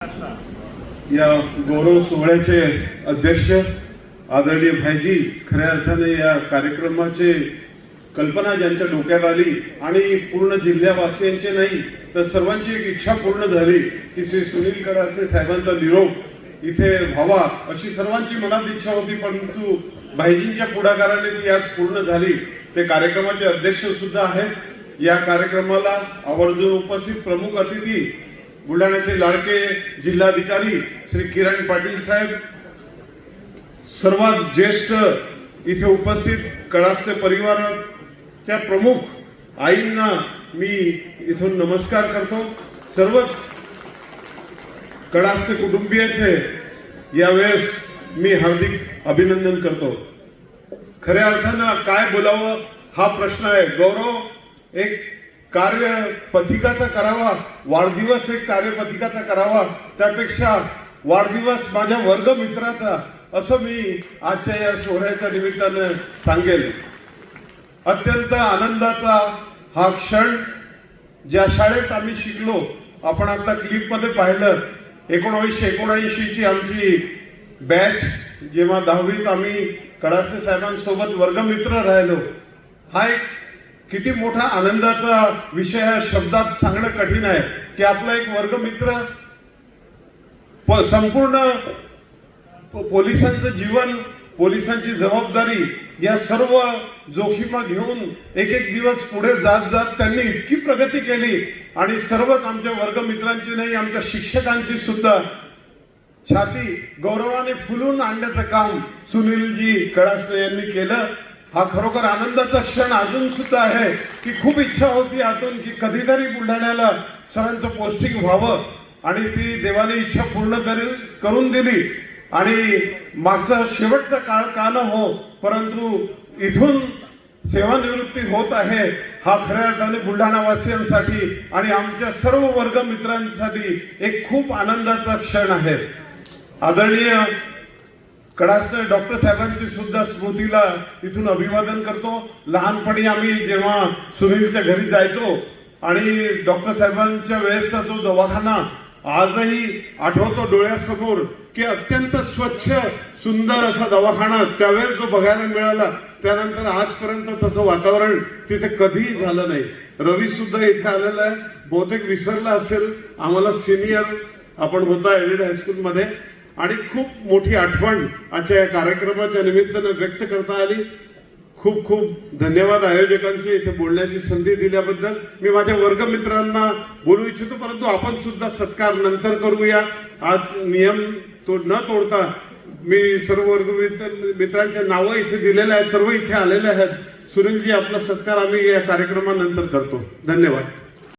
या गौरव सोहळ्याचे अध्यक्ष आदरणीय भाईजी, खऱ्या अर्थाने या कार्यक्रमाचे कल्पना ज्यांच्या डोक्यात आली आणि पूर्ण जिल्ह्यावासियांचे नाही तर सर्वांची एक इच्छा पूर्ण झाली की श्री सुनील कडासे साहेबांचा निरोप इथे व्हावा अशी सर्वांची मनात इच्छा होती, परंतु भाईजींच्या पुढाकाराने ती आज पूर्ण झाली। ते कार्यक्रमाचे अध्यक्ष सुद्धा आहेत। या कार्यक्रमाला आवर्जून उपस्थित प्रमुख अतिथी बुलढाण्याचे लाडके जिल्हाधिकारी श्री किरण पाटील साहेब, सर्वात ज्येष्ठ इथे उपस्थित कडासे परिवाराच्या प्रमुख आईंना मी इथून नमस्कार करतो। सर्वच कडासे कुटुंबियाचे यावेळेस मी हार्दिक अभिनंदन करतो। खऱ्या अर्थानं काय बोलावं हा प्रश्न आहे। गौरव एक कार्य पथिकाचा करावा, वाढदिवस एक कार्य पथिकाचा करावा, त्यापेक्षा वाढदिवस माझ्या वर्ग मित्राचा असं मी आजच्या या सोहळ्याच्या निमित्तानं सांगेल। अत्यंत आनंदाचा हा क्षण, ज्या शाळेत आम्ही शिकलो, आपण आता क्लिप मध्ये पाहिलं 1979 ची आमची बॅच, जेव्हा 10वीत आम्ही कडासे साहेबांसोबत वर्गमित्र राहिलो, हा एक किती मोठा आनंदाचा विषय आहे। शब्दात सांगणं कठीण आहे की आपला एक वर्गमित्र संपूर्ण पोलिसांचं जीवन, पोलिसांची जबाबदारी या सर्व जोखीमा घेऊन एक एक दिवस पुढे जात जात त्यांनी इतकी प्रगती केली आणि सर्वच आमच्या वर्गमित्रांची नाही, आमच्या शिक्षकांची सुद्धा छाती गौरवाने फुलून आणण्याचं काम सुनीलजी कडासे यांनी केलं। हा खरोखर आनंदाचा क्षण अजून सुद्धा आहे की खूप इच्छा होती आतून की कधीतरी बुलढाण्याला सरांचं पोस्टिंग व्हावं आणि ती देवाने इच्छा पूर्ण करून दिली। आणि मागचा शेवटचा काळ का न हो, परंतु इथून सेवानिवृत्ती होत आहे, हा खऱ्या अर्थाने बुलढाणावासियांसाठी आणि आमच्या सर्व वर्ग मित्रांसाठी एक खूप आनंदाचा क्षण आहे। आदरणीय कडासे डॉक्टर साहेबांची सुद्धा स्मृतीला इथून अभिवादन करतो। लहानपणी आम्ही जेव्हा सुनीलच्या घरी जायचो आणि डॉक्टर साहेबांच्या वेळेसचा जो दवाखाना आजही आठवतो डोळ्यासमोर की अत्यंत स्वच्छ सुंदर असा दवाखाना त्यावेळेस जो बघायला मिळाला, त्यानंतर आजपर्यंत तसं वातावरण तिथे कधीही झालं नाही। रवी सुद्धा इथे आलेला आहे, बहुतेक विसरला असेल आम्हाला, सिनियर आपण होता एलिड हायस्कूल मध्ये, आणि खूप मोठी आठवण आजच्या या कार्यक्रमाच्या निमित्तानं व्यक्त करता आली। खूप खूप धन्यवाद आयोजकांचे इथे बोलण्याची संधी दिल्याबद्दल। मी माझ्या वर्गमित्रांना बोलू इच्छितो, परंतु आपण सुद्धा सत्कार नंतर करूया। आज नियम न तोडता मी सर्व वर्ग मित्रांच्या नावं इथे दिलेले आहेत, सर्व इथे आलेले आहेत। सुनीलजी, आपला सत्कार आम्ही या कार्यक्रमानंतर करतो। धन्यवाद।